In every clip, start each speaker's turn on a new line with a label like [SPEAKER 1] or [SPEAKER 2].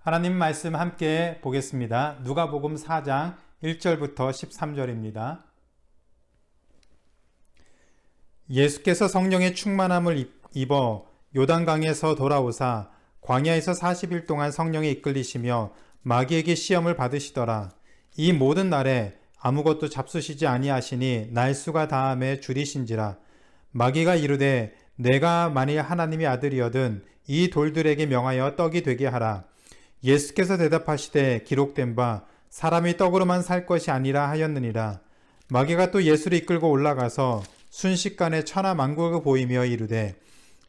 [SPEAKER 1] 하나님 말씀 함께 보겠습니다. 누가복음 4장 1절부터 13절입니다. 예수께서 성령의 충만함을 입어 요단강에서 돌아오사 광야에서 40일 동안 성령에 이끌리시며 마귀에게 시험을 받으시더라. 이 모든 날에 아무것도 잡수시지 아니하시니 날수가 다함에 줄이신지라. 마귀가 이르되 내가 만일 하나님의 아들이거든 이 돌들에게 명하여 떡이 되게 하라. 예수께서 대답하시되 기록된 바 사람이 떡으로만 살 것이 아니라 하였느니라. 마귀가 또 예수를 이끌고 올라가서 순식간에 천하 만국을 보이며 이르되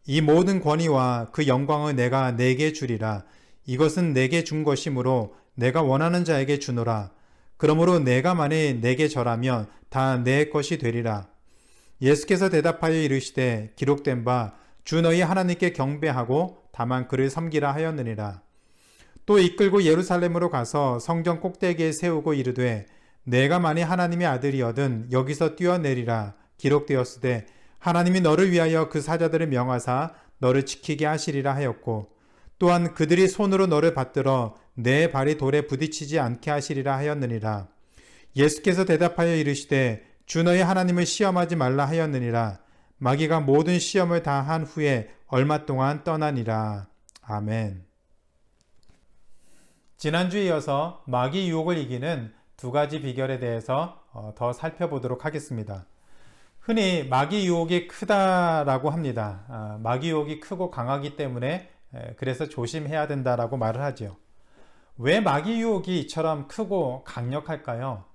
[SPEAKER 1] 이 모든 권위와 그 영광을 내가 네게 주리라. 이것은 내게 준 것이므로 내가 원하는 자에게 주노라. 그러므로 내가 만일 내게 절하면 다 내 것이 되리라. 예수께서 대답하여 이르시되 기록된 바 주 너희 하나님께 경배하고 다만 그를 섬기라 하였느니라. 또 이끌고 예루살렘으로 가서 성전 꼭대기에 세우고 이르되 내가 만일 하나님의 아들이거든 여기서 뛰어내리라. 기록되었으되 하나님이 너를 위하여 그 사자들을 명하사 너를 지키게 하시리라 하였고 또한 그들이 손으로 너를 받들어 내 발이 돌에 부딪히지 않게 하시리라 하였느니라. 예수께서 대답하여 이르시되 주 너희 하나님을 시험하지 말라 하였느니라. 마귀가 모든 시험을 다 한 후에 얼마 동안 떠나니라. 아멘. 지난주에 이어서 마귀 유혹을 이기는 두 가지 비결에 대해서 더 살펴보도록 하겠습니다. 흔히 마귀 유혹이 크다라고 합니다. 마귀 유혹이 크고 강하기 때문에 그래서 조심해야 된다라고 말을 하죠. 왜 마귀 유혹이 이처럼 크고 강력할까요?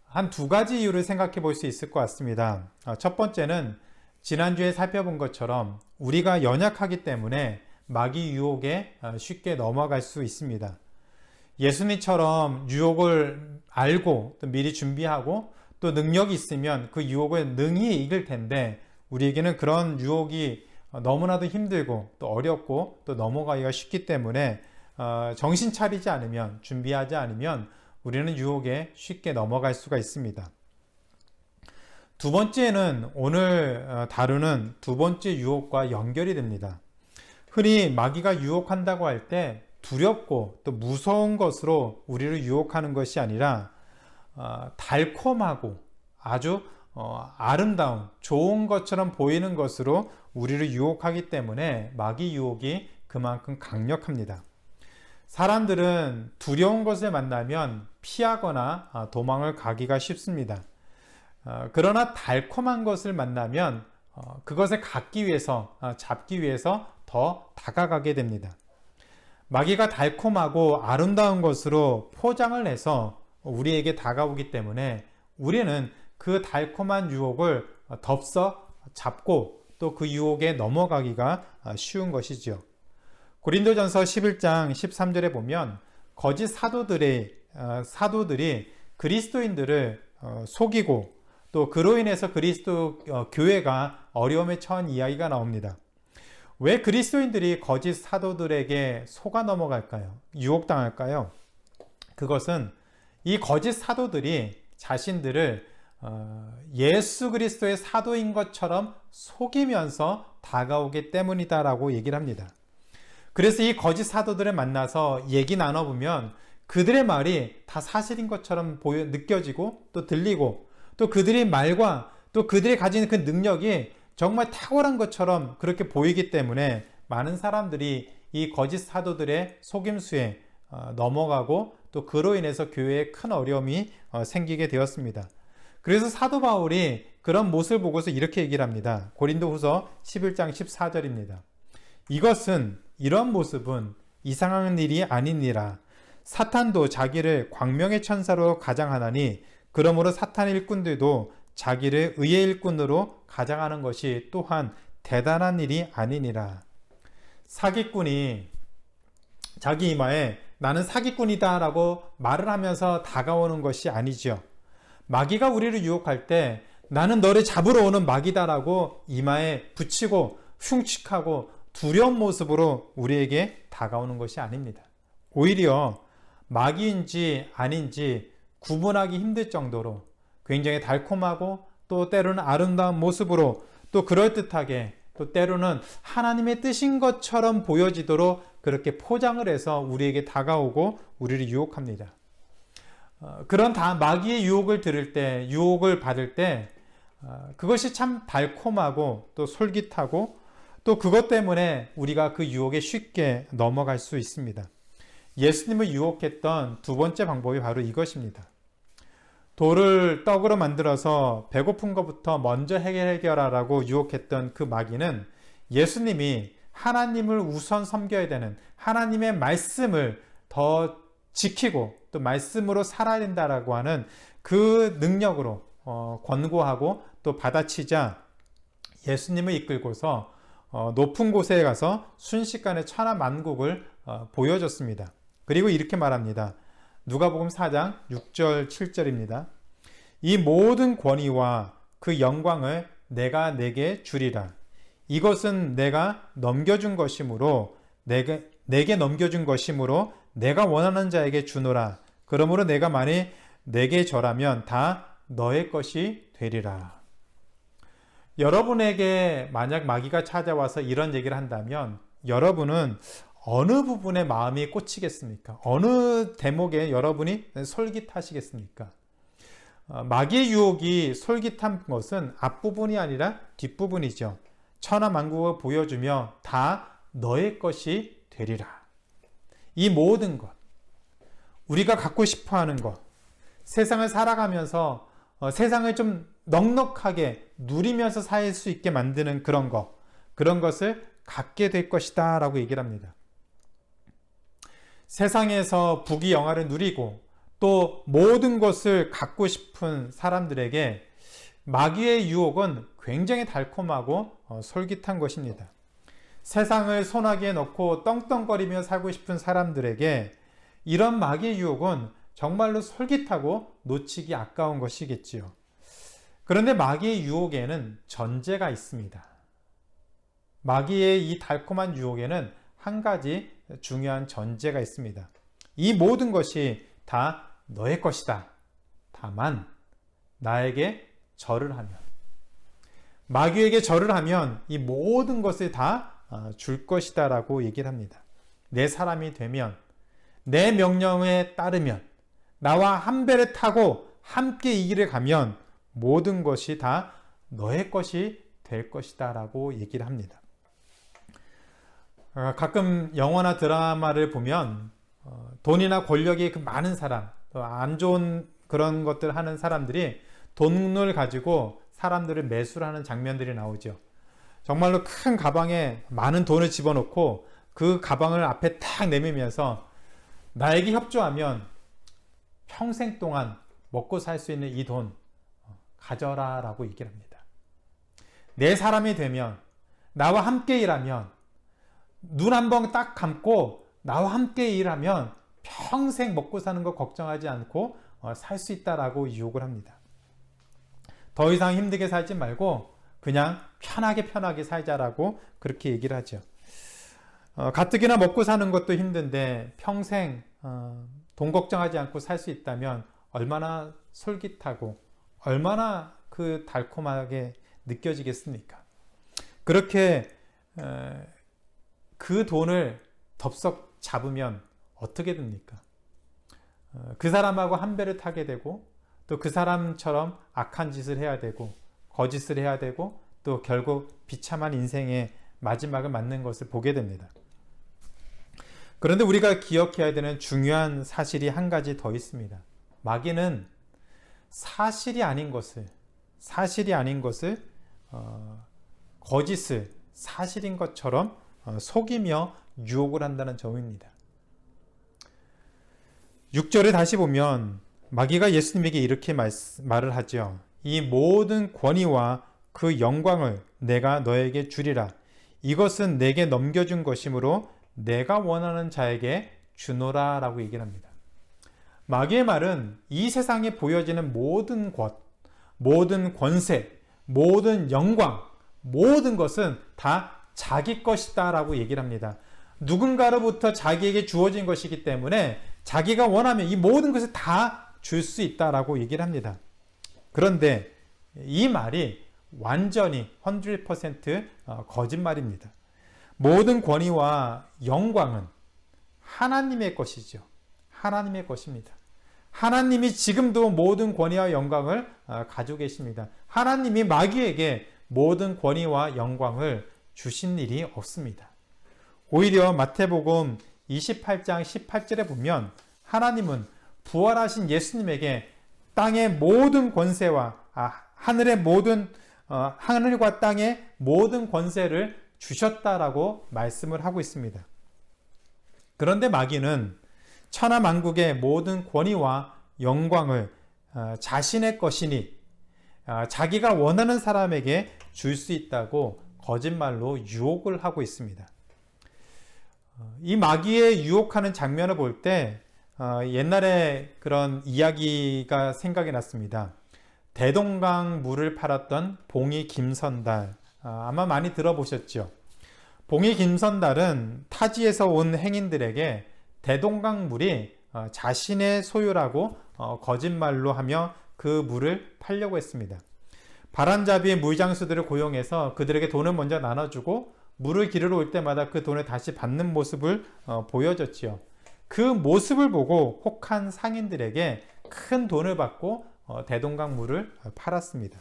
[SPEAKER 1] 한 두 가지 이유를 생각해 볼 수 있을 것 같습니다. 첫 번째는 지난주에 살펴본 것처럼 우리가 연약하기 때문에 마귀 유혹에 쉽게 넘어갈 수 있습니다. 예수님처럼 유혹을 알고 또 미리 준비하고 또 능력이 있으면 그 유혹을 능히 이길 텐데 우리에게는 그런 유혹이 너무나도 힘들고 또 어렵고 또 넘어가기가 쉽기 때문에 정신 차리지 않으면 준비하지 않으면 우리는 유혹에 쉽게 넘어갈 수가 있습니다. 두 번째는 오늘 다루는 두 번째 유혹과 연결이 됩니다. 흔히 마귀가 유혹한다고 할 때 두렵고 또 무서운 것으로 우리를 유혹하는 것이 아니라 달콤하고 아주 아름다운 좋은 것처럼 보이는 것으로 우리를 유혹하기 때문에 마귀 유혹이 그만큼 강력합니다. 사람들은 두려운 것을 만나면 피하거나 도망을 가기가 쉽습니다. 그러나 달콤한 것을 만나면 그것을 갖기 위해서 잡기 위해서 더 다가가게 됩니다. 마귀가 달콤하고 아름다운 것으로 포장을 해서 우리에게 다가오기 때문에 우리는 그 달콤한 유혹을 덥석 잡고 또 그 유혹에 넘어가기가 쉬운 것이지요. 고린도전서 11장 13절에 보면 거짓 사도들이 그리스도인들을 속이고 또 그로 인해서 그리스도 교회가 어려움에 처한 이야기가 나옵니다. 왜 그리스도인들이 거짓 사도들에게 속아 넘어갈까요? 유혹당할까요? 그것은 이 거짓 사도들이 자신들을 예수 그리스도의 사도인 것처럼 속이면서 다가오기 때문이다라고 얘기를 합니다. 그래서 이 거짓 사도들을 만나서 얘기 나눠보면 그들의 말이 다 사실인 것처럼 느껴지고 또 들리고 또 그들의 말과 또 그들이 가진 그 능력이 정말 탁월한 것처럼 그렇게 보이기 때문에 많은 사람들이 이 거짓 사도들의 속임수에 넘어가고 또 그로 인해서 교회에 큰 어려움이 생기게 되었습니다. 그래서 사도 바울이 그런 모습을 보고서 이렇게 얘기를 합니다. 고린도후서 11장 14절입니다. 이런 모습은 이상한 일이 아니니라. 사탄도 자기를 광명의 천사로 가장하나니 그러므로 사탄 일꾼들도 자기를 의의 일꾼으로 가장하는 것이 또한 대단한 일이 아니니라. 사기꾼이 자기 이마에 나는 사기꾼이다 라고 말을 하면서 다가오는 것이 아니죠. 마귀가 우리를 유혹할 때 나는 너를 잡으러 오는 마귀다 라고 이마에 붙이고 흉측하고 두려운 모습으로 우리에게 다가오는 것이 아닙니다. 오히려 마귀인지 아닌지 구분하기 힘들 정도로 굉장히 달콤하고 또 때로는 아름다운 모습으로 또 그럴듯하게 또 때로는 하나님의 뜻인 것처럼 보여지도록 그렇게 포장을 해서 우리에게 다가오고 우리를 유혹합니다. 그런 마귀의 유혹을 들을 때, 유혹을 받을 때 그것이 참 달콤하고 또 솔깃하고 또 그것 때문에 우리가 그 유혹에 쉽게 넘어갈 수 있습니다. 예수님을 유혹했던 두 번째 방법이 바로 이것입니다. 돌을 떡으로 만들어서 배고픈 것부터 먼저 해결하라고 유혹했던 그 마귀는 예수님이 하나님을 우선 섬겨야 되는, 하나님의 말씀을 더 지키고 또 말씀으로 살아야 된다라고 하는 그 능력으로 권고하고 또 받아치자 예수님을 이끌고서 높은 곳에 가서 순식간에 천하만국을 보여줬습니다. 그리고 이렇게 말합니다. 누가복음 4장 6절 7절입니다. 이 모든 권위와 그 영광을 내가 내게 주리라. 이것은 내가 넘겨준 것이므로 내게 넘겨준 것이므로 내가 원하는 자에게 주노라. 그러므로 내가 만일 내게 절하면 다 너의 것이 되리라. 여러분에게 만약 마귀가 찾아와서 이런 얘기를 한다면 여러분은 어느 부분에 마음이 꽂히겠습니까? 어느 대목에 여러분이 솔깃하시겠습니까? 마귀의 유혹이 솔깃한 것은 앞부분이 아니라 뒷부분이죠. 천하만국을 보여주며 다 너의 것이 되리라. 이 모든 것, 우리가 갖고 싶어하는 것, 세상을 살아가면서 세상을 좀 넉넉하게 누리면서 살 수 있게 만드는 그런 것을 갖게 될 것이다 라고 얘기를 합니다. 세상에서 부귀영화를 누리고 또 모든 것을 갖고 싶은 사람들에게 마귀의 유혹은 굉장히 달콤하고 솔깃한 것입니다. 세상을 손아귀에 넣고 떵떵거리며 살고 싶은 사람들에게 이런 마귀의 유혹은 정말로 솔깃하고 놓치기 아까운 것이겠지요. 그런데 마귀의 유혹에는 전제가 있습니다. 마귀의 이 달콤한 유혹에는 한 가지 중요한 전제가 있습니다. 이 모든 것이 다 너의 것이다. 다만 나에게 절을 하면, 마귀에게 절을 하면 이 모든 것을 다 줄 것이다 라고 얘기를 합니다. 내 사람이 되면, 내 명령에 따르면, 나와 한 배를 타고 함께 이 길을 가면 모든 것이 다 너의 것이 될 것이다 라고 얘기를 합니다. 가끔 영화나 드라마를 보면 돈이나 권력이 많은 사람, 안 좋은 그런 것들 하는 사람들이 돈을 가지고 사람들을 매수하는 장면들이 나오죠. 정말로 큰 가방에 많은 돈을 집어넣고 그 가방을 앞에 탁 내밀면서 나에게 협조하면 평생 동안 먹고 살 수 있는 이 돈 가져라 라고 얘기를 합니다. 내 사람이 되면, 나와 함께 일하면, 눈 한 번 딱 감고 나와 함께 일하면 평생 먹고 사는 거 걱정하지 않고 살 수 있다라고 유혹을 합니다. 더 이상 힘들게 살지 말고 그냥 편하게 살자라고 그렇게 얘기를 하죠. 가뜩이나 먹고 사는 것도 힘든데 평생 돈 걱정하지 않고 살 수 있다면 얼마나 솔깃하고 얼마나 그 달콤하게 느껴지겠습니까? 그렇게 그 돈을 덥석 잡으면 어떻게 됩니까? 그 사람하고 한 배를 타게 되고 또 그 사람처럼 악한 짓을 해야 되고 거짓을 해야 되고 또 결국 비참한 인생의 마지막을 맞는 것을 보게 됩니다. 그런데 우리가 기억해야 되는 중요한 사실이 한 가지 더 있습니다. 마귀는 사실이 아닌 것을 거짓을 사실인 것처럼 속이며 유혹을 한다는 점입니다. 6절에 다시 보면 마귀가 예수님에게 이렇게 말을 하죠. 이 모든 권위와 그 영광을 내가 너에게 주리라. 이것은 내게 넘겨준 것이므로 내가 원하는 자에게 주노라 라고 얘기를 합니다. 마귀의 말은 이 세상에 보여지는 모든 것, 모든 권세, 모든 영광, 모든 것은 다 자기 것이다 라고 얘기를 합니다. 누군가로부터 자기에게 주어진 것이기 때문에 자기가 원하면 이 모든 것을 다 줄 수 있다라고 얘기를 합니다. 그런데 이 말이 완전히 100% 거짓말입니다. 모든 권위와 영광은 하나님의 것이죠. 하나님의 것입니다. 하나님이 지금도 모든 권위와 영광을 가지고 계십니다. 하나님이 마귀에게 모든 권위와 영광을 주신 일이 없습니다. 오히려 마태복음 28장 18절에 보면 하나님은 부활하신 예수님에게 땅의 모든 권세와 하늘과 땅의 모든 권세를 주셨다라고 말씀을 하고 있습니다. 그런데 마귀는 천하 만국의 모든 권위와 영광을 자신의 것이니 자기가 원하는 사람에게 줄 수 있다고 거짓말로 유혹을 하고 있습니다. 이 마귀의 유혹하는 장면을 볼 때 옛날에 그런 이야기가 생각이 났습니다. 대동강 물을 팔았던 봉이 김선달, 아마 많이 들어보셨죠? 봉이 김선달은 타지에서 온 행인들에게 대동강 물이 자신의 소유라고 거짓말로 하며 그 물을 팔려고 했습니다. 바람잡이의 물장수들을 고용해서 그들에게 돈을 먼저 나눠주고 물을 기르러 올 때마다 그 돈을 다시 받는 모습을 보여줬지요. 그 모습을 보고 혹한 상인들에게 큰 돈을 받고 대동강 물을 팔았습니다.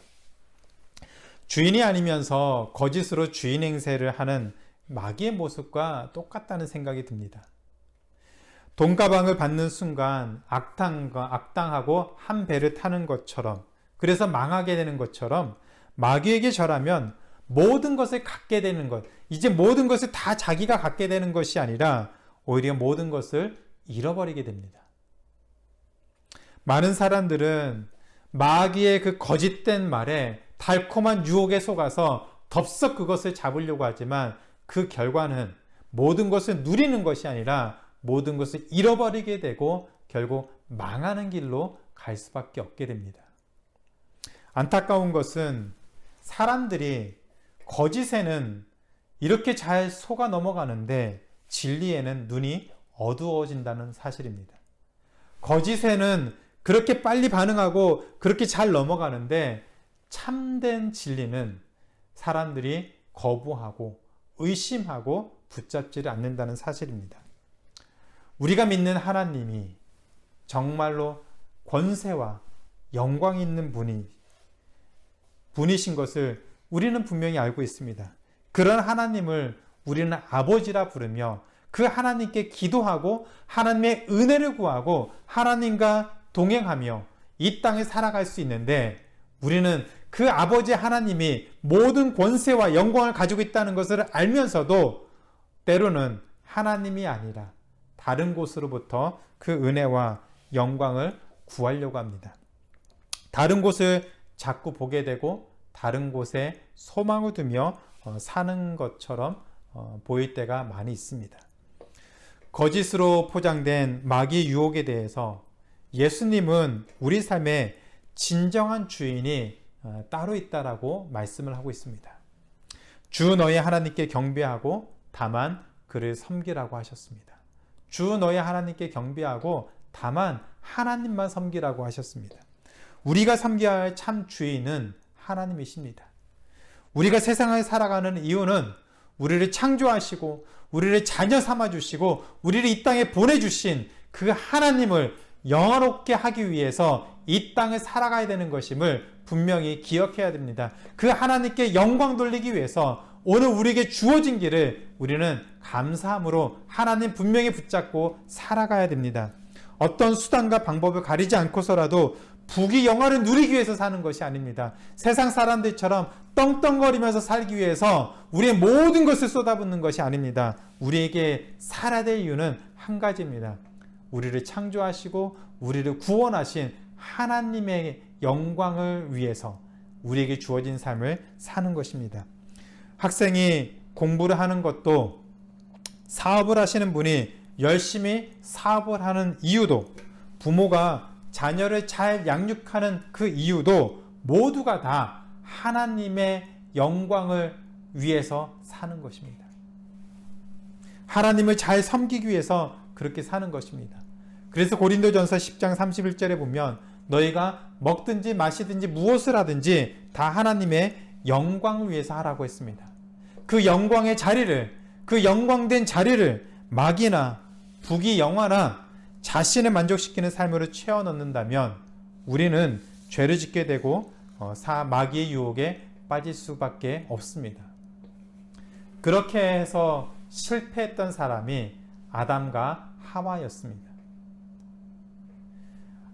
[SPEAKER 1] 주인이 아니면서 거짓으로 주인 행세를 하는 마귀의 모습과 똑같다는 생각이 듭니다. 돈가방을 받는 순간 악당하고 한 배를 타는 것처럼, 그래서 망하게 되는 것처럼 마귀에게 절하면 모든 것을 갖게 되는 것, 이제 모든 것을 다 자기가 갖게 되는 것이 아니라 오히려 모든 것을 잃어버리게 됩니다. 많은 사람들은 마귀의 그 거짓된 말에 달콤한 유혹에 속아서 덥석 그것을 잡으려고 하지만 그 결과는 모든 것을 누리는 것이 아니라 모든 것을 잃어버리게 되고 결국 망하는 길로 갈 수밖에 없게 됩니다. 안타까운 것은 사람들이 거짓에는 이렇게 잘 속아 넘어가는데 진리에는 눈이 어두워진다는 사실입니다. 거짓에는 그렇게 빨리 반응하고 그렇게 잘 넘어가는데 참된 진리는 사람들이 거부하고 의심하고 붙잡지를 않는다는 사실입니다. 우리가 믿는 하나님이 정말로 권세와 영광이 있는 분이신 것을 우리는 분명히 알고 있습니다. 그런 하나님을 우리는 아버지라 부르며 그 하나님께 기도하고 하나님의 은혜를 구하고 하나님과 동행하며 이 땅에 살아갈 수 있는데 우리는 그 아버지 하나님이 모든 권세와 영광을 가지고 있다는 것을 알면서도 때로는 하나님이 아니라 다른 곳으로부터 그 은혜와 영광을 구하려고 합니다. 다른 곳을 자꾸 보게 되고 다른 곳에 소망을 두며 사는 것처럼 보일 때가 많이 있습니다. 거짓으로 포장된 마귀 유혹에 대해서 예수님은 우리 삶의 진정한 주인이 따로 있다라고 말씀을 하고 있습니다. 주 너희 하나님께 경배하고 다만 그를 섬기라고 하셨습니다. 주 너희 하나님께 경배하고 다만 하나님만 섬기라고 하셨습니다. 우리가 섬겨야 할 참 주인은 하나님이십니다. 우리가 세상을 살아가는 이유는 우리를 창조하시고 우리를 자녀 삼아주시고 우리를 이 땅에 보내주신 그 하나님을 영화롭게 하기 위해서 이 땅을 살아가야 되는 것임을 분명히 기억해야 됩니다. 그 하나님께 영광 돌리기 위해서 오늘 우리에게 주어진 길을 우리는 감사함으로 하나님 분명히 붙잡고 살아가야 됩니다. 어떤 수단과 방법을 가리지 않고서라도 부귀 영화를 누리기 위해서 사는 것이 아닙니다. 세상 사람들처럼 떵떵거리면서 살기 위해서 우리의 모든 것을 쏟아붓는 것이 아닙니다. 우리에게 살아야 될 이유는 한 가지입니다. 우리를 창조하시고 우리를 구원하신 하나님의 영광을 위해서 우리에게 주어진 삶을 사는 것입니다. 학생이 공부를 하는 것도 사업을 하시는 분이 열심히 사업을 하는 이유도 부모가 자녀를 잘 양육하는 그 이유도 모두가 다 하나님의 영광을 위해서 사는 것입니다. 하나님을 잘 섬기기 위해서 그렇게 사는 것입니다. 그래서 고린도전서 10장 31절에 보면 너희가 먹든지 마시든지 무엇을 하든지 다 하나님의 영광을 위해서 하라고 했습니다. 그 영광의 자리를, 그 영광된 자리를 마귀나 부귀 영화나 자신을 만족시키는 삶으로 채워 넣는다면 우리는 죄를 짓게 되고 마귀의 유혹에 빠질 수밖에 없습니다. 그렇게 해서 실패했던 사람이 아담과 하와였습니다.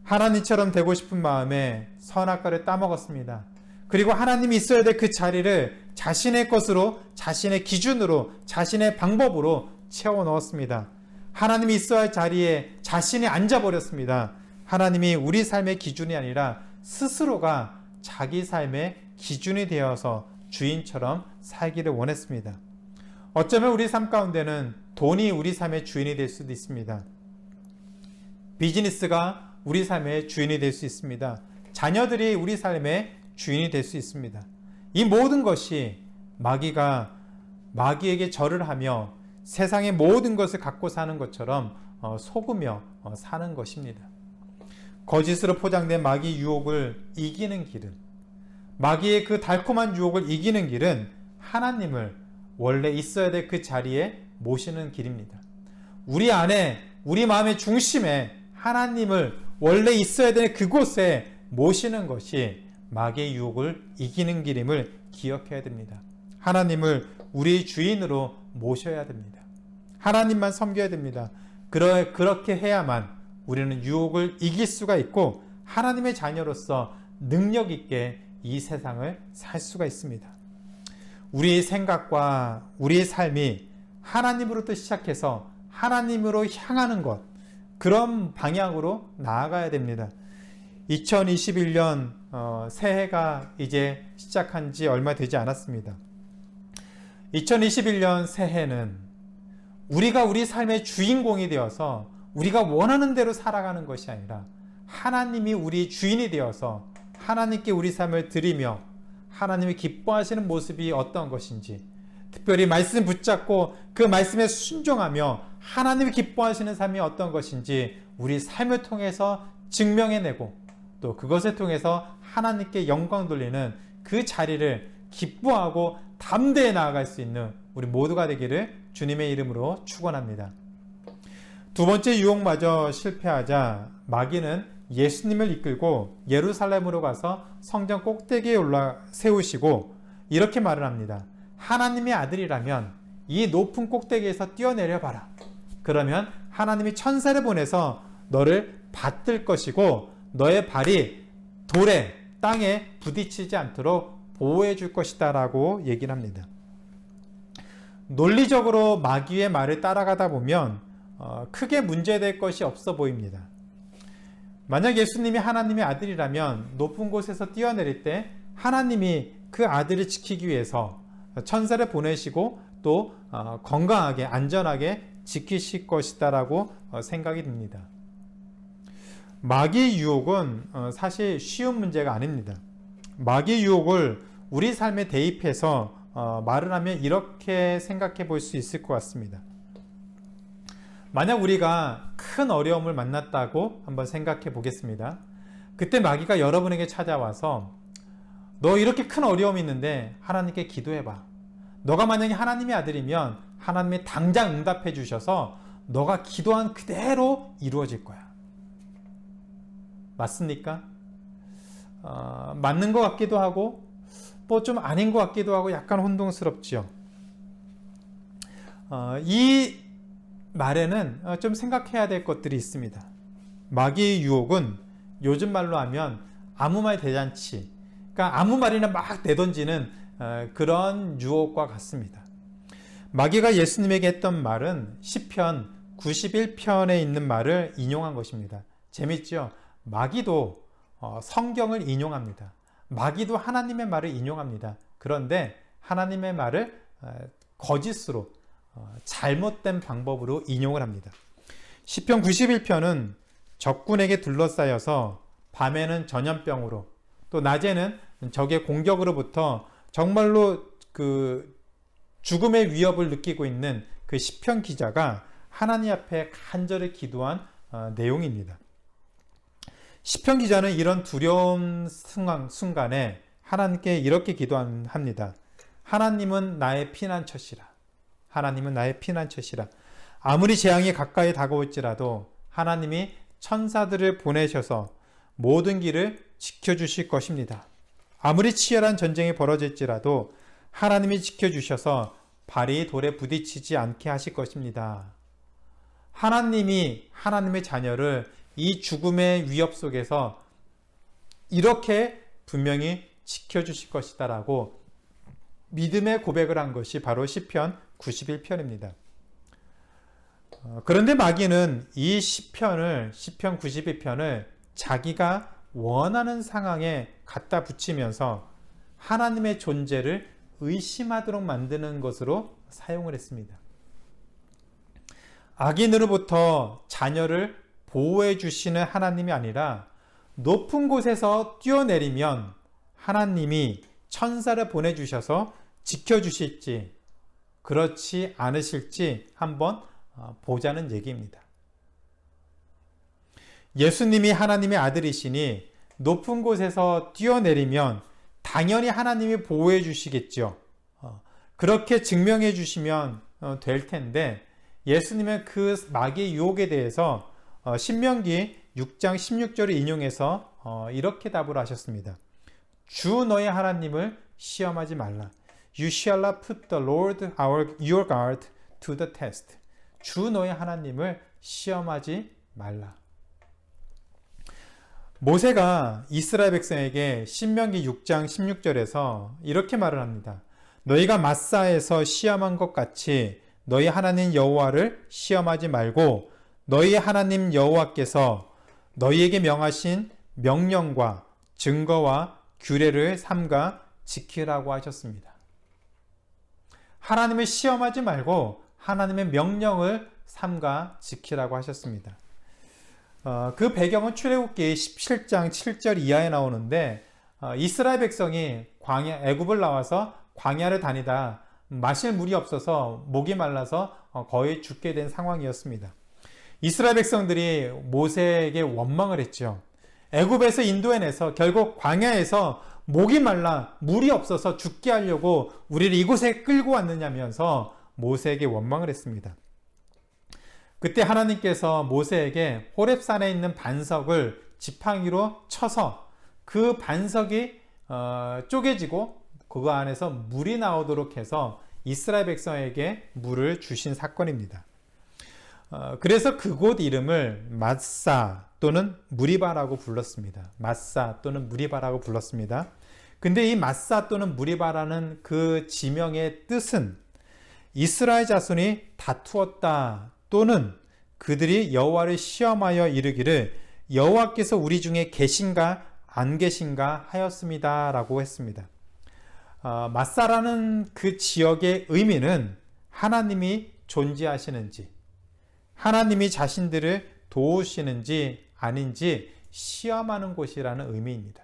[SPEAKER 1] 하나님처럼 되고 싶은 마음에 선악과를 따먹었습니다. 그리고 하나님이 있어야 될 그 자리를 자신의 것으로, 자신의 기준으로, 자신의 방법으로 채워 넣었습니다. 하나님이 있어야 할 자리에 자신이 앉아버렸습니다. 하나님이 우리 삶의 기준이 아니라 스스로가 자기 삶의 기준이 되어서 주인처럼 살기를 원했습니다. 어쩌면 우리 삶 가운데는 돈이 우리 삶의 주인이 될 수도 있습니다. 비즈니스가 우리 삶의 주인이 될 수 있습니다. 자녀들이 우리 삶의 주인이 될 수 있습니다. 이 모든 것이 마귀에게 절을 하며 세상의 모든 것을 갖고 사는 것처럼 속으며 사는 것입니다. 거짓으로 포장된 마귀 유혹을 이기는 길은, 마귀의 그 달콤한 유혹을 이기는 길은 하나님을 원래 있어야 될 그 자리에 모시는 길입니다. 우리 안에, 우리 마음의 중심에 하나님을 원래 있어야 될 그곳에 모시는 것이 마귀의 유혹을 이기는 길임을 기억해야 됩니다. 하나님을 우리의 주인으로 모셔야 됩니다. 하나님만 섬겨야 됩니다. 그렇게 해야만 우리는 유혹을 이길 수가 있고 하나님의 자녀로서 능력 있게 이 세상을 살 수가 있습니다. 우리의 생각과 우리의 삶이 하나님으로부터 시작해서 하나님으로 향하는 것, 그런 방향으로 나아가야 됩니다. 2021년 새해가 이제 시작한 지 얼마 되지 않았습니다. 2021년 새해는 우리가 우리 삶의 주인공이 되어서 우리가 원하는 대로 살아가는 것이 아니라 하나님이 우리 주인이 되어서 하나님께 우리 삶을 드리며 하나님이 기뻐하시는 모습이 어떤 것인지, 특별히 말씀 붙잡고 그 말씀에 순종하며 하나님이 기뻐하시는 삶이 어떤 것인지 우리 삶을 통해서 증명해내고 또 그것을 통해서 하나님께 영광 돌리는 그 자리를 기뻐하고 담대히 나아갈 수 있는 우리 모두가 되기를 주님의 이름으로 축원합니다. 두 번째 유혹마저 실패하자 마귀는 예수님을 이끌고 예루살렘으로 가서 성전 꼭대기에 세우시고 이렇게 말을 합니다. 하나님의 아들이라면 이 높은 꼭대기에서 뛰어내려 봐라. 그러면 하나님이 천사를 보내서 너를 받들 것이고 너의 발이 돌에, 땅에 부딪히지 않도록 보호해 줄 것이다 라고 얘기를 합니다. 논리적으로 마귀의 말을 따라가다 보면 크게 문제될 것이 없어 보입니다. 만약 예수님이 하나님의 아들이라면 높은 곳에서 뛰어내릴 때 하나님이 그 아들을 지키기 위해서 천사를 보내시고 또 건강하게 안전하게 지키실 것이다 라고 생각이 듭니다. 마귀의 유혹은 사실 쉬운 문제가 아닙니다. 마귀의 유혹을 우리 삶에 대입해서 말을 하면 이렇게 생각해 볼 수 있을 것 같습니다. 만약 우리가 큰 어려움을 만났다고 한번 생각해 보겠습니다. 그때 마귀가 여러분에게 찾아와서 너 이렇게 큰 어려움이 있는데 하나님께 기도해봐. 너가 만약에 하나님의 아들이면 하나님이 당장 응답해 주셔서 너가 기도한 그대로 이루어질 거야. 맞습니까? 맞는 것 같기도 하고 또 좀 아닌 것 같기도 하고 약간 혼동스럽지요. 이 말에는 좀 생각해야 될 것들이 있습니다. 마귀의 유혹은 요즘 말로 하면 아무 말 대잔치, 그러니까 아무 말이나 막 내던지는 그런 유혹과 같습니다. 마귀가 예수님에게 했던 말은 시편 91편에 있는 말을 인용한 것입니다. 재밌죠? 마귀도 성경을 인용합니다. 마귀도 하나님의 말을 인용합니다. 그런데 하나님의 말을 거짓으로 잘못된 방법으로 인용을 합니다. 시편 91편은 적군에게 둘러싸여서 밤에는 전염병으로 또 낮에는 적의 공격으로부터 정말로 그 죽음의 위협을 느끼고 있는 그 시편 기자가 하나님 앞에 간절히 기도한 내용입니다. 시편 기자는 이런 두려운 순간에 하나님께 이렇게 기도합니다. 하나님은 나의 피난처시라. 하나님은 나의 피난처시라. 아무리 재앙이 가까이 다가올지라도 하나님이 천사들을 보내셔서 모든 길을 지켜주실 것입니다. 아무리 치열한 전쟁이 벌어질지라도 하나님이 지켜주셔서 발이 돌에 부딪히지 않게 하실 것입니다. 하나님이 하나님의 자녀를 이 죽음의 위협 속에서 이렇게 분명히 지켜주실 것이다 라고 믿음의 고백을 한 것이 바로 시편 91편입니다. 그런데 마귀는 이 시편 91편을 자기가 원하는 상황에 갖다 붙이면서 하나님의 존재를 의심하도록 만드는 것으로 사용을 했습니다. 악인으로부터 자녀를 보호해 주시는 하나님이 아니라 높은 곳에서 뛰어내리면 하나님이 천사를 보내주셔서 지켜주실지 그렇지 않으실지 한번 보자는 얘기입니다. 예수님이 하나님의 아들이시니 높은 곳에서 뛰어내리면 당연히 하나님이 보호해 주시겠죠. 그렇게 증명해 주시면 될 텐데 예수님은 그 마귀의 유혹에 대해서 신명기 6장 16절을 인용해서 이렇게 답을 하셨습니다. 주 너의 하나님을 시험하지 말라. You shall not put the Lord your God to the test. 주 너의 하나님을 시험하지 말라. 모세가 이스라엘 백성에게 신명기 6장 16절에서 이렇게 말을 합니다. 너희가 마사에서 시험한 것 같이 너희 하나님 여호와를 시험하지 말고 너희 하나님 여호와께서 너희에게 명하신 명령과 증거와 규례를 삼가 지키라고 하셨습니다. 하나님을 시험하지 말고 하나님의 명령을 삼가 지키라고 하셨습니다. 그 배경은 출애굽기 17장 7절 이하에 나오는데 이스라엘 백성이 애굽을 나와서 광야를 다니다 마실 물이 없어서 목이 말라서 거의 죽게 된 상황이었습니다. 이스라엘 백성들이 모세에게 원망을 했죠. 애굽에서 인도해내서 결국 광야에서 목이 말라 물이 없어서 죽게 하려고 우리를 이곳에 끌고 왔느냐면서 모세에게 원망을 했습니다. 그때 하나님께서 모세에게 호렙산에 있는 반석을 지팡이로 쳐서 그 반석이 쪼개지고 그 안에서 물이 나오도록 해서 이스라엘 백성에게 물을 주신 사건입니다. 그래서 그곳 이름을 마사 또는 무리바라고 불렀습니다. 마사 또는 무리바라고 불렀습니다. 근데 이 마사 또는 무리바라는 그 지명의 뜻은 이스라엘 자손이 다투었다 또는 그들이 여호와를 시험하여 이르기를 여호와께서 우리 중에 계신가 안 계신가 하였습니다 라고 했습니다. 마사라는 그 지역의 의미는 하나님이 존재하시는지 하나님이 자신들을 도우시는지 아닌지 시험하는 곳이라는 의미입니다.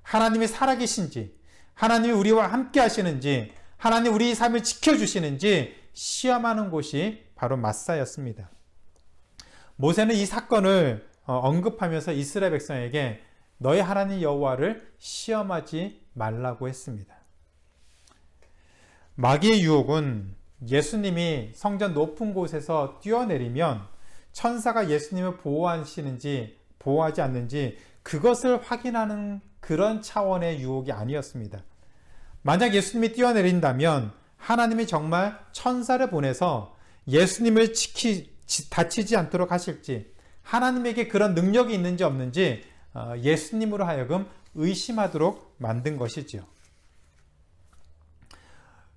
[SPEAKER 1] 하나님이 살아계신지 하나님이 우리와 함께 하시는지 하나님 우리 삶을 지켜주시는지 시험하는 곳이 바로 마사였습니다. 모세는 이 사건을 언급하면서 이스라엘 백성에게 너희 하나님 여호와를 시험하지 말라고 했습니다. 마귀의 유혹은 예수님이 성전 높은 곳에서 뛰어내리면 천사가 예수님을 보호하시는지 보호하지 않는지 그것을 확인하는 그런 차원의 유혹이 아니었습니다. 만약 예수님이 뛰어내린다면 하나님이 정말 천사를 보내서 예수님을 다치지 않도록 하실지 하나님에게 그런 능력이 있는지 없는지 예수님으로 하여금 의심하도록 만든 것이지요.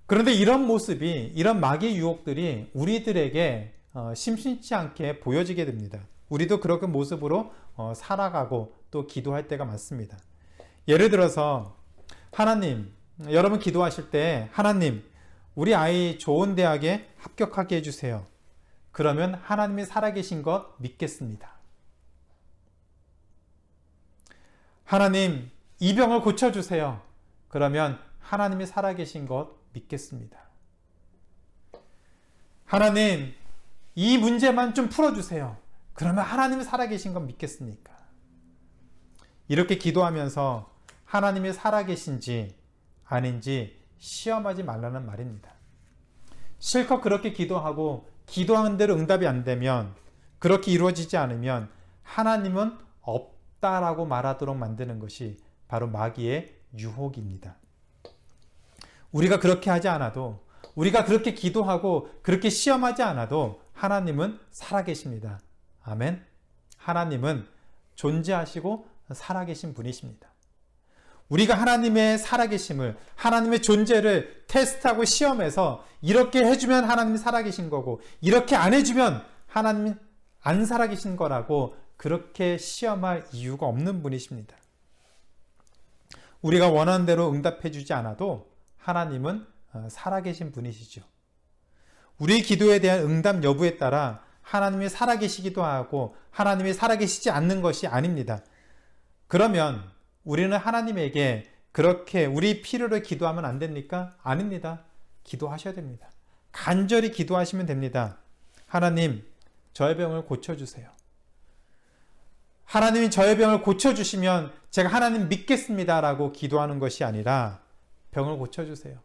[SPEAKER 1] 그런데 이런 모습이 이런 마귀의 유혹들이 우리들에게 심심치 않게 보여지게 됩니다. 우리도 그런 모습으로 살아가고 또 기도할 때가 많습니다. 예를 들어서 하나님, 여러분 기도하실 때 하나님 우리 아이 좋은 대학에 합격하게 해주세요. 그러면 하나님이 살아계신 것 믿겠습니다. 하나님 이 병을 고쳐주세요. 그러면 하나님이 살아계신 것 믿겠습니다. 하나님 이 문제만 좀 풀어주세요. 그러면 하나님이 살아계신 것 믿겠습니까? 이렇게 기도하면서 하나님이 살아계신지 아닌지 시험하지 말라는 말입니다. 실컷 그렇게 기도하고 기도한 대로 응답이 안 되면, 그렇게 이루어지지 않으면 하나님은 없다라고 말하도록 만드는 것이 바로 마귀의 유혹입니다. 우리가 그렇게 하지 않아도, 우리가 그렇게 기도하고 그렇게 시험하지 않아도 하나님은 살아계십니다. 아멘. 하나님은 존재하시고 살아계신 분이십니다. 우리가 하나님의 살아계심을, 하나님의 존재를 테스트하고 시험해서 이렇게 해주면 하나님이 살아계신 거고, 이렇게 안 해주면 하나님이 안 살아계신 거라고 그렇게 시험할 이유가 없는 분이십니다. 우리가 원하는 대로 응답해 주지 않아도 하나님은 살아계신 분이시죠. 우리 기도에 대한 응답 여부에 따라 하나님이 살아계시기도 하고 하나님이 살아계시지 않는 것이 아닙니다. 그러면 우리는 하나님에게 그렇게 우리 필요를 기도하면 안 됩니까? 아닙니다. 기도하셔야 됩니다. 간절히 기도하시면 됩니다. 하나님, 저의 병을 고쳐주세요. 하나님이 저의 병을 고쳐주시면 제가 하나님 믿겠습니다 라고 기도하는 것이 아니라, 병을 고쳐주세요.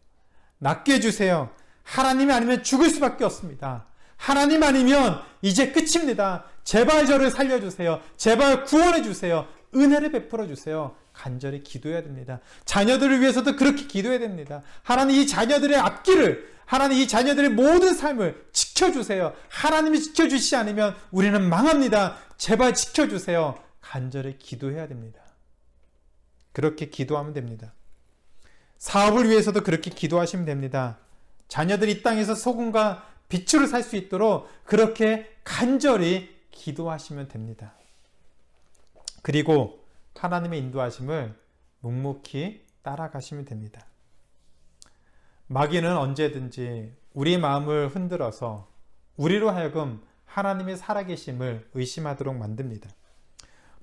[SPEAKER 1] 낫게 해주세요. 하나님이 아니면 죽을 수밖에 없습니다. 하나님 아니면 이제 끝입니다. 제발 저를 살려주세요. 제발 구원해주세요. 은혜를 베풀어주세요. 간절히 기도해야 됩니다. 자녀들을 위해서도 그렇게 기도해야 됩니다. 하나님, 이 자녀들의 앞길을, 하나님 이 자녀들의 모든 삶을 지켜주세요. 하나님이 지켜주시지 않으면 우리는 망합니다. 제발 지켜주세요. 간절히 기도해야 됩니다. 그렇게 기도하면 됩니다. 사업을 위해서도 그렇게 기도하시면 됩니다. 자녀들이 이 땅에서 소금과 빛으로 살 수 있도록 그렇게 간절히 기도하시면 됩니다. 그리고 하나님의 인도하심을 묵묵히 따라가시면 됩니다. 마귀는 언제든지 우리 마음을 흔들어서 우리로 하여금 하나님의 살아계심을 의심하도록 만듭니다.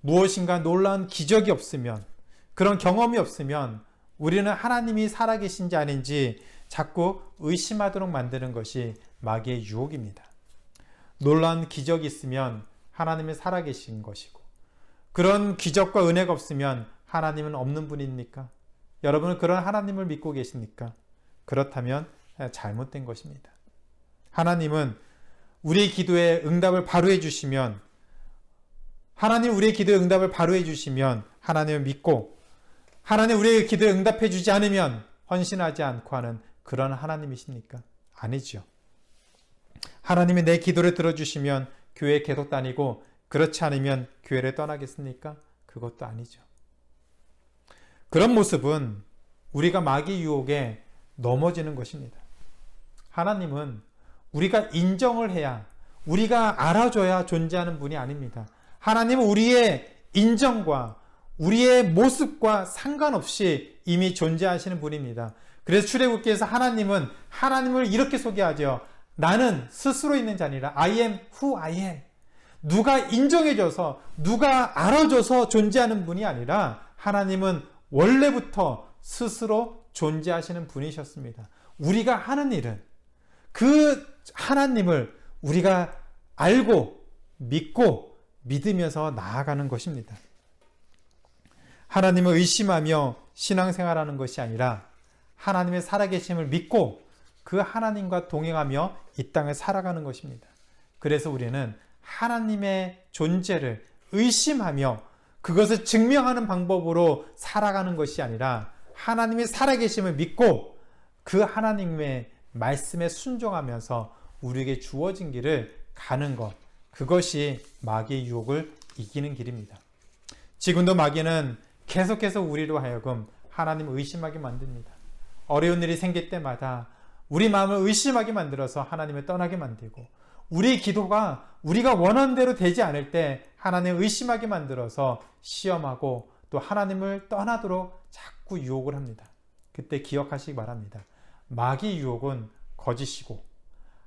[SPEAKER 1] 무엇인가 놀라운 기적이 없으면, 그런 경험이 없으면 우리는 하나님이 살아계신지 아닌지 자꾸 의심하도록 만드는 것이 마귀의 유혹입니다. 놀라운 기적이 있으면 하나님이 살아계신 것이고, 그런 기적과 은혜가 없으면 하나님은 없는 분입니까? 여러분은 그런 하나님을 믿고 계십니까? 그렇다면 잘못된 것입니다. 하나님은 우리의 기도에 응답을 바로 해주시면, 하나님 우리의 기도에 응답을 바로 해주시면 하나님을 믿고, 하나님 우리의 기도에 응답해 주지 않으면 헌신하지 않고 하는 그런 하나님이십니까? 아니죠. 하나님이 내 기도를 들어주시면 교회에 계속 다니고, 그렇지 않으면 교회를 떠나겠습니까? 그것도 아니죠. 그런 모습은 우리가 마귀 유혹에 넘어지는 것입니다. 하나님은 우리가 인정을 해야, 우리가 알아줘야 존재하는 분이 아닙니다. 하나님은 우리의 인정과 우리의 모습과 상관없이 이미 존재하시는 분입니다. 그래서 출애굽기에서 하나님은 하나님을 이렇게 소개하죠. 나는 스스로 있는 자 아니라 I am who I am. 누가 인정해줘서, 누가 알아줘서 존재하는 분이 아니라 하나님은 원래부터 스스로 존재하시는 분이셨습니다. 우리가 하는 일은 그 하나님을 우리가 알고 믿고 믿으면서 나아가는 것입니다. 하나님을 의심하며 신앙생활하는 것이 아니라 하나님의 살아계심을 믿고 그 하나님과 동행하며 이 땅을 살아가는 것입니다. 그래서 우리는 하나님의 존재를 의심하며 그것을 증명하는 방법으로 살아가는 것이 아니라 하나님의 살아계심을 믿고 그 하나님의 말씀에 순종하면서 우리에게 주어진 길을 가는 것, 그것이 마귀의 유혹을 이기는 길입니다. 지금도 마귀는 계속해서 우리로 하여금 하나님을 의심하게 만듭니다. 어려운 일이 생길 때마다 우리 마음을 의심하게 만들어서 하나님을 떠나게 만들고, 우리 기도가 우리가 원하는 대로 되지 않을 때 하나님을 의심하게 만들어서 시험하고 또 하나님을 떠나도록 자꾸 유혹을 합니다. 그때 기억하시기 바랍니다. 마귀 유혹은 거짓이고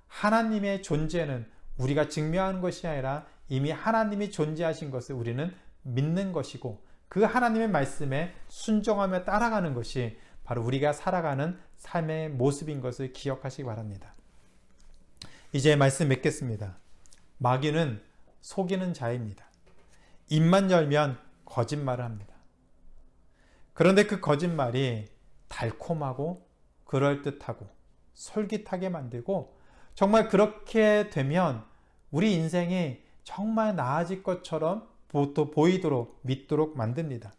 [SPEAKER 1] 하나님의 존재는 우리가 증명하는 것이 아니라 이미 하나님이 존재하신 것을 우리는 믿는 것이고, 그 하나님의 말씀에 순종하며 따라가는 것이 바로 우리가 살아가는 삶의 모습인 것을 기억하시기 바랍니다. 이제 말씀 맺겠습니다. 마귀는 속이는 자입니다. 입만 열면 거짓말을 합니다. 그런데 그 거짓말이 달콤하고 그럴듯하고 솔깃하게 만들고 정말 그렇게 되면 우리 인생이 정말 나아질 것처럼 또 보이도록 믿도록 만듭니다.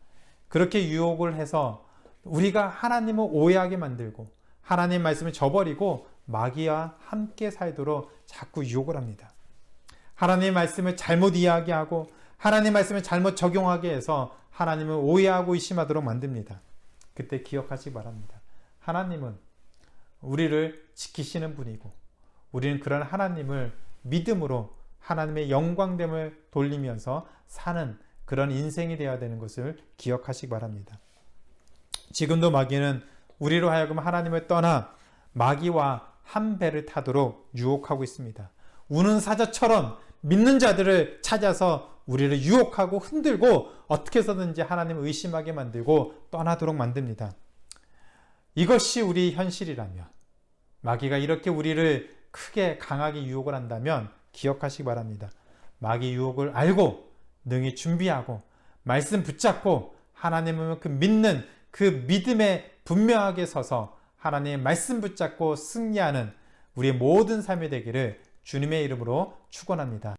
[SPEAKER 1] 그렇게 유혹을 해서 우리가 하나님을 오해하게 만들고 하나님 말씀을 저버리고 마귀와 함께 살도록 자꾸 유혹을 합니다. 하나님 말씀을 잘못 이야기하고 하나님 말씀을 잘못 적용하게 해서 하나님을 오해하고 의심하도록 만듭니다. 그때 기억하시기 바랍니다. 하나님은 우리를 지키시는 분이고 우리는 그런 하나님을 믿음으로 하나님의 영광됨을 돌리면서 사는 그런 인생이 되어야 되는 것을 기억하시기 바랍니다. 지금도 마귀는 우리로 하여금 하나님을 떠나 마귀와 한 배를 타도록 유혹하고 있습니다. 우는 사자처럼 믿는 자들을 찾아서 우리를 유혹하고 흔들고 어떻게 해서든지 하나님을 의심하게 만들고 떠나도록 만듭니다. 이것이 우리 현실이라면, 마귀가 이렇게 우리를 크게 강하게 유혹을 한다면 기억하시기 바랍니다. 마귀 유혹을 알고 능히 준비하고 말씀 붙잡고 하나님을 믿는 그 믿음에 분명하게 서서 하나님의 말씀 붙잡고 승리하는 우리의 모든 삶이 되기를 주님의 이름으로 축원합니다.